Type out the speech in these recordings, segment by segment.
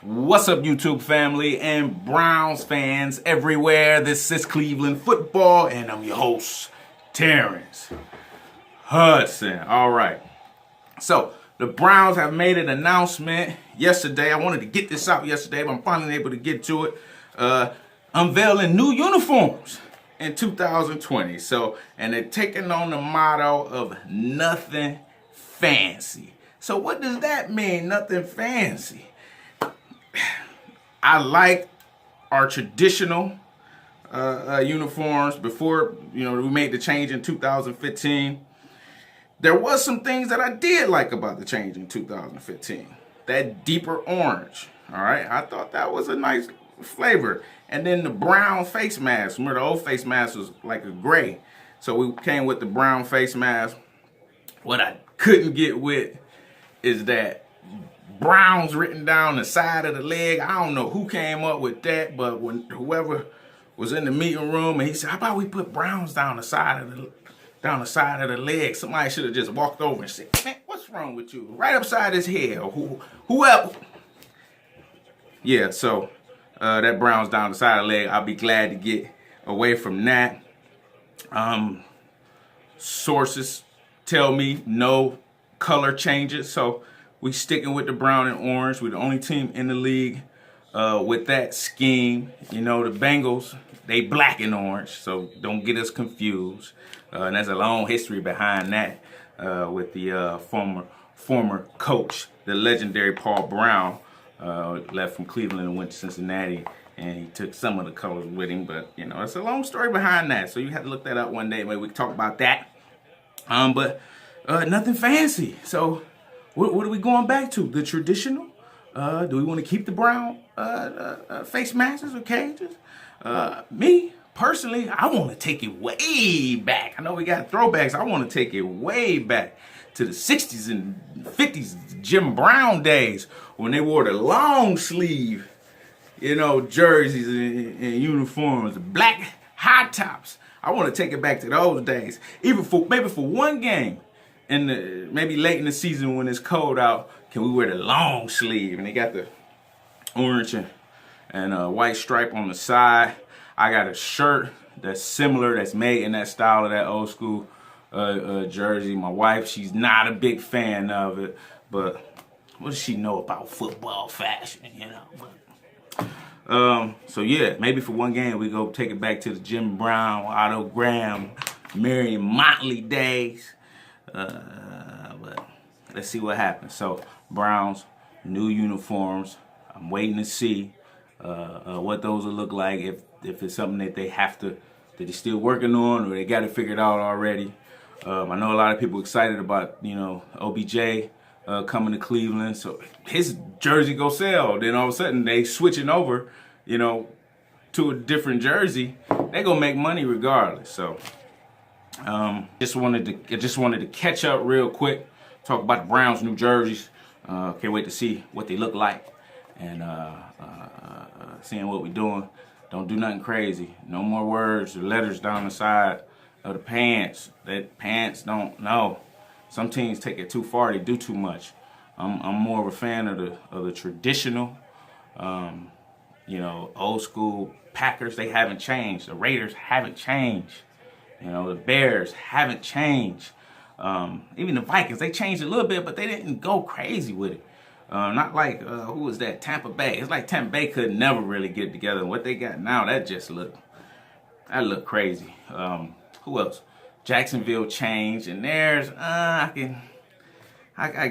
What's up, YouTube family and Browns fans everywhere? This is Cleveland Football, and I'm your host, Terrence Hudson. All right. So, the Browns have made an announcement yesterday. I wanted to get this out yesterday, but I'm finally able to get to it. Unveiling new uniforms in 2020. So, and they're taking on the motto of nothing fancy. So, what does that mean, nothing fancy? I like our traditional uniforms before, we made the change in 2015. There was some things that I did like about the change in 2015. That deeper orange, all right? I thought that was a nice flavor. And then the brown face mask. Remember, the old face mask was like a gray. So we came with the brown face mask. What I couldn't get with is that Browns written down the side of the leg. I don't know who came up with that, but when whoever was in the meeting room and he said, "How about we put Browns down the side of the leg?" Somebody should have just walked over and said, "Man, what's wrong with you?" Right upside his head, or whoever. Yeah, so that Browns down the side of the leg. I'll be glad to get away from that. Sources tell me no color changes, so we sticking with the brown and orange. We're the only team in the league with that scheme. You know, the Bengals, they black and orange, so don't get us confused. And there's a long history behind that with the former coach, the legendary Paul Brown, left from Cleveland and went to Cincinnati, and he took some of the colors with him. But, it's a long story behind that, so you have to look that up one day. Maybe we can talk about that. But nothing fancy. So what are we going back to? The traditional? Do we want to keep the brown face masks or cages? Me, personally, I want to take it way back. I know we got throwbacks. I want to take it way back to the 60s and 50s, Jim Brown days, when they wore the long sleeve, jerseys and uniforms, black high tops. I want to take it back to those days. Even maybe for one game. Maybe late in the season when it's cold out, can we wear the long sleeve? And they got the orange and white stripe on the side. I got a shirt that's similar, that's made in that style of that old school jersey. My wife, she's not a big fan of it, but what does she know about football fashion, So yeah, maybe for one game we go take it back to the Jim Brown, Otto Graham, Marion Motley days. But let's see what happens. So Browns, new uniforms. I'm waiting to see what those will look like. If it's something that that they're still working on, or they got it figured out already. I know a lot of people excited about OBJ coming to Cleveland, so his jersey go sell. Then all of a sudden they switching over, to a different jersey. They gonna make money regardless. So. Just wanted to catch up real quick, talk about the Browns' new jerseys. Can't wait to see what they look like, and seeing what we're doing. Don't do nothing crazy. No more words or letters down the side of the pants. That pants don't know. Some teams take it too far. They do too much. I'm more of a fan of the traditional, old school Packers. They haven't changed. The Raiders haven't changed. The Bears haven't changed. Even the Vikings, they changed a little bit, but they didn't go crazy with it. Not like, who was that? Tampa Bay. It's like Tampa Bay could never really get it together. What they got now, that looked crazy. Who else? Jacksonville changed, and there's, I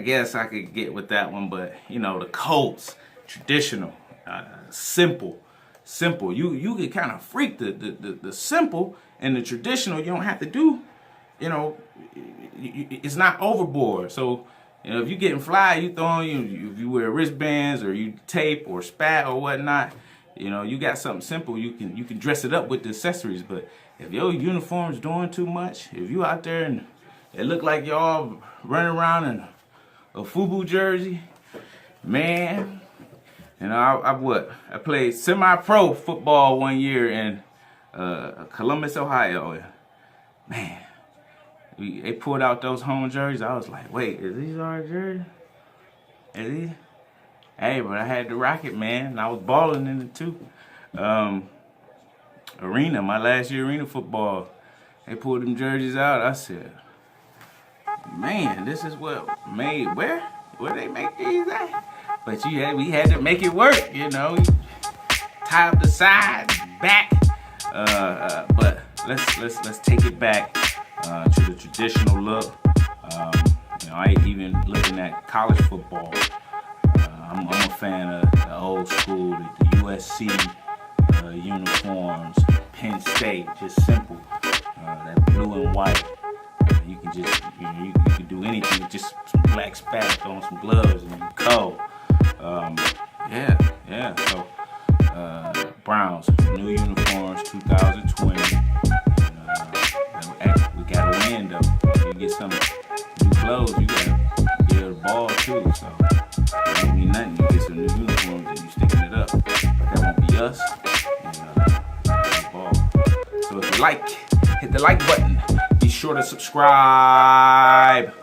guess I could get with that one, but, the Colts, traditional, simple. You can kind of freak the simple and the traditional. You don't have to do, it's not overboard. So, if you're getting fly, you throwing, if you wear wristbands or you tape or spat or whatnot, you got something simple. You can dress it up with the accessories. But if your uniform's doing too much, if you out there and it look like y'all running around in a FUBU jersey, man. I played semi-pro football one year in Columbus, Ohio. Man, they pulled out those home jerseys. I was like, wait, is these our jerseys? Is these? Hey, but I had to rock it, man. And I was balling in it too. Arena, my last year arena football. They pulled them jerseys out. I said, man, this is what made where they make these at? But we had to make it work, you know. Tie up the sides, back. But let's take it back to the traditional look. I ain't even looking at college football. I'm a fan of the old school, the USC uniforms, Penn State, just simple. That blue and white. You can just, you can do anything with just some black spats on some gloves and you go. So Browns, new uniforms, 2020. We gotta win though. You get some new clothes, you gotta get a ball too. So it don't mean nothing. You get some new uniforms and you sticking it up. But that won't be us. And ball. So if you like, hit the like button. Be sure to subscribe.